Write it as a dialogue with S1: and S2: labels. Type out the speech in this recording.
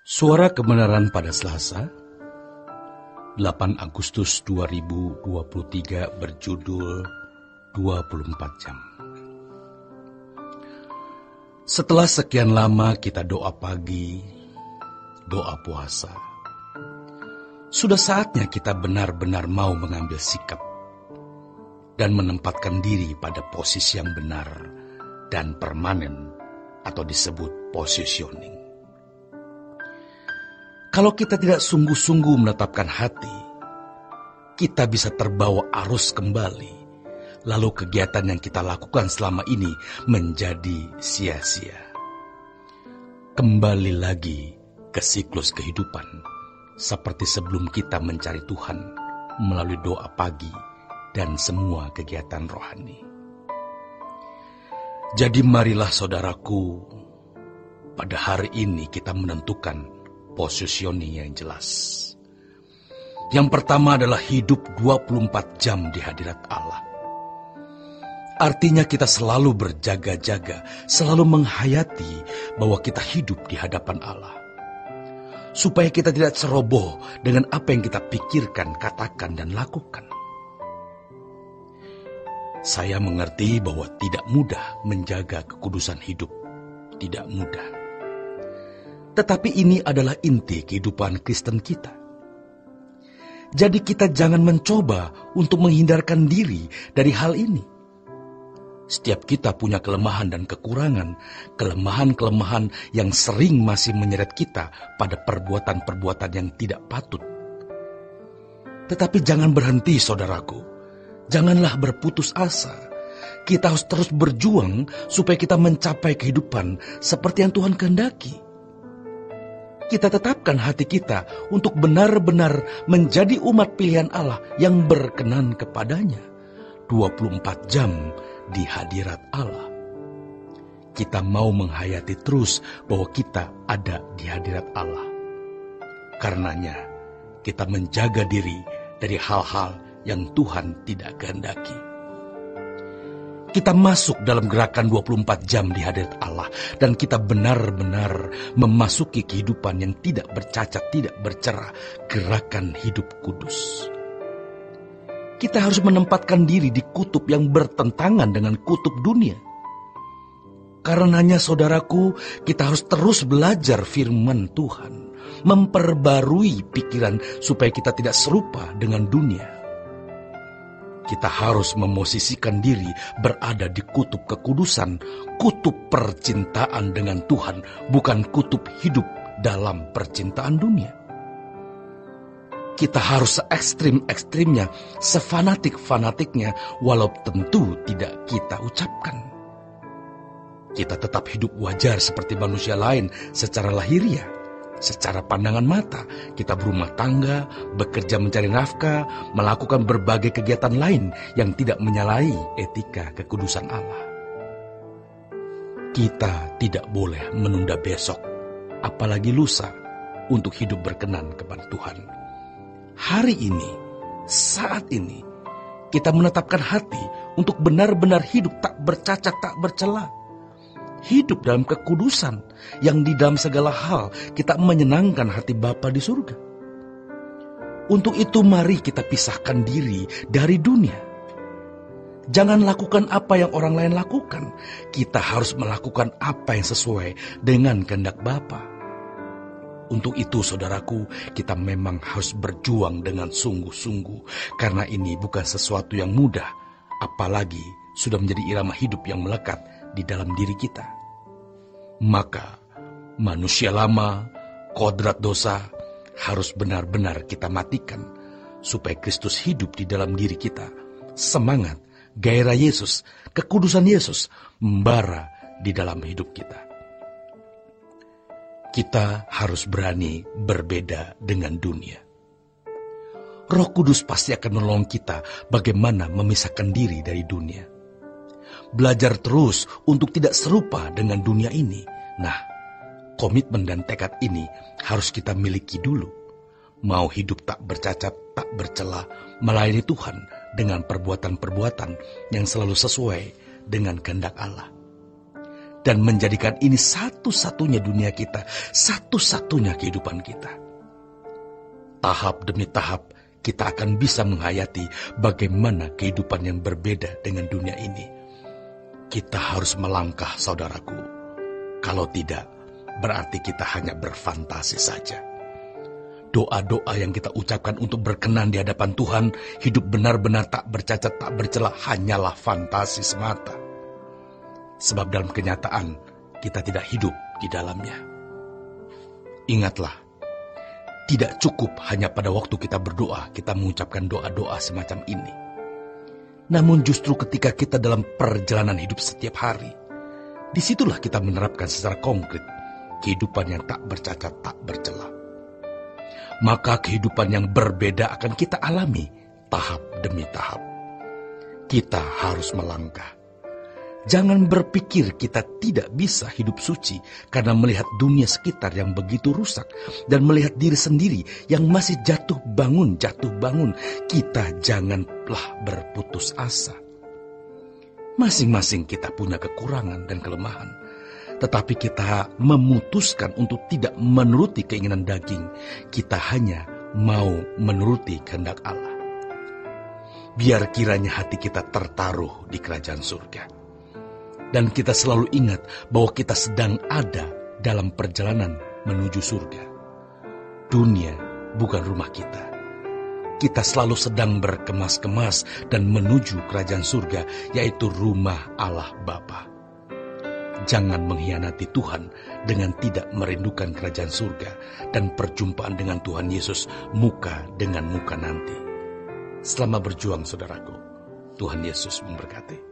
S1: Suara Kebenaran pada Selasa, 8 Agustus 2023 berjudul 24 jam. Setelah sekian lama kita doa pagi, doa puasa, sudah saatnya kita benar-benar mau mengambil sikap dan menempatkan diri pada posisi yang benar dan permanen atau disebut positioning. Kalau kita tidak sungguh-sungguh menetapkan hati, kita bisa terbawa arus kembali, lalu kegiatan yang kita lakukan selama ini menjadi sia-sia. Kembali lagi ke siklus kehidupan, seperti sebelum kita mencari Tuhan melalui doa pagi dan semua kegiatan rohani. Jadi marilah saudaraku, pada hari ini kita menentukan positioning yang jelas. Yang pertama adalah hidup 24 jam di hadirat Allah. Artinya kita selalu berjaga-jaga, selalu menghayati bahwa kita hidup di hadapan Allah. Supaya kita tidak ceroboh dengan apa yang kita pikirkan, katakan, dan lakukan. Saya mengerti bahwa tidak mudah menjaga kekudusan hidup. Tidak mudah. Tetapi ini adalah inti kehidupan Kristen kita. Jadi kita jangan mencoba untuk menghindarkan diri dari hal ini. Setiap kita punya kelemahan dan kekurangan, kelemahan-kelemahan yang sering masih menyeret kita pada perbuatan-perbuatan yang tidak patut. Tetapi jangan berhenti, saudaraku. Janganlah berputus asa. Kita harus terus berjuang supaya kita mencapai kehidupan seperti yang Tuhan kehendaki. Kita tetapkan hati kita untuk benar-benar menjadi umat pilihan Allah yang berkenan kepadanya. 24 jam di hadirat Allah. Kita mau menghayati terus bahwa kita ada di hadirat Allah. Karenanya, kita menjaga diri dari hal-hal yang Tuhan tidak kehendaki. Kita masuk dalam gerakan 24 jam di hadirat Allah dan kita benar-benar memasuki kehidupan yang tidak bercacat, tidak bercerah, gerakan hidup kudus. Kita harus menempatkan diri di kutub yang bertentangan dengan kutub dunia. Karenanya saudaraku, kita harus terus belajar firman Tuhan, memperbarui pikiran supaya kita tidak serupa dengan dunia. Kita harus memosisikan diri berada di kutub kekudusan, kutub percintaan dengan Tuhan, bukan kutub hidup dalam percintaan dunia. Kita harus se-ekstrim-ekstrimnya, sefanatik-fanatiknya, walau tentu tidak kita ucapkan. Kita tetap hidup wajar seperti manusia lain secara lahiriah. Secara pandangan mata, kita berumah tangga, bekerja mencari nafkah, melakukan berbagai kegiatan lain yang tidak menyalahi etika kekudusan Allah. Kita tidak boleh menunda besok, apalagi lusa, untuk hidup berkenan kepada Tuhan. Hari ini, saat ini, kita menetapkan hati untuk benar-benar hidup tak bercacat, tak bercela. Hidup dalam kekudusan yang di dalam segala hal kita menyenangkan hati Bapa di surga. Untuk itu mari kita pisahkan diri dari dunia. Jangan lakukan apa yang orang lain lakukan. Kita harus melakukan apa yang sesuai dengan kehendak Bapa. Untuk itu saudaraku, kita memang harus berjuang dengan sungguh-sungguh. Karena ini bukan sesuatu yang mudah, apalagi sudah menjadi irama hidup yang melekat di dalam diri kita. Maka manusia lama, kodrat dosa harus benar-benar kita matikan supaya Kristus hidup di dalam diri kita. Semangat, gairah Yesus, kekudusan Yesus membara di dalam hidup kita. Kita harus berani berbeda dengan dunia. Roh Kudus pasti akan menolong kita bagaimana memisahkan diri dari dunia. Belajar terus untuk tidak serupa dengan dunia ini. Nah, komitmen dan tekad ini harus kita miliki dulu. Mau hidup tak bercacat, tak bercela, melayani Tuhan dengan perbuatan-perbuatan yang selalu sesuai dengan kehendak Allah. dan menjadikan ini satu-satunya dunia kita, satu-satunya kehidupan kita. Tahap demi tahap kita akan bisa menghayati bagaimana kehidupan yang berbeda dengan dunia ini. Kita harus melangkah, saudaraku. Kalau tidak, berarti kita hanya berfantasi saja. Doa-doa yang kita ucapkan untuk berkenan di hadapan Tuhan, hidup benar-benar tak bercacat, tak bercela, hanyalah fantasi semata. Sebab dalam kenyataan, kita tidak hidup di dalamnya. Ingatlah, tidak cukup hanya pada waktu kita berdoa, kita mengucapkan doa-doa semacam ini. Namun justru ketika kita dalam perjalanan hidup setiap hari, disitulah kita menerapkan secara konkret kehidupan yang tak bercacat, tak bercela. Maka kehidupan yang berbeda akan kita alami tahap demi tahap. Kita harus melangkah. Jangan berpikir kita tidak bisa hidup suci karena melihat dunia sekitar yang begitu rusak dan melihat diri sendiri yang masih jatuh bangun. Kita janganlah berputus asa. Masing-masing kita punya kekurangan dan kelemahan. Tetapi kita memutuskan untuk tidak menuruti keinginan daging. Kita hanya mau menuruti kehendak Allah. Biar kiranya hati kita tertaruh di kerajaan surga. Dan kita selalu ingat bahwa kita sedang ada dalam perjalanan menuju surga. Dunia bukan rumah kita. Kita selalu sedang berkemas-kemas dan menuju kerajaan surga, yaitu rumah Allah Bapa. Jangan mengkhianati Tuhan dengan tidak merindukan kerajaan surga dan perjumpaan dengan Tuhan Yesus muka dengan muka nanti. Selamat berjuang, saudaraku. Tuhan Yesus memberkati.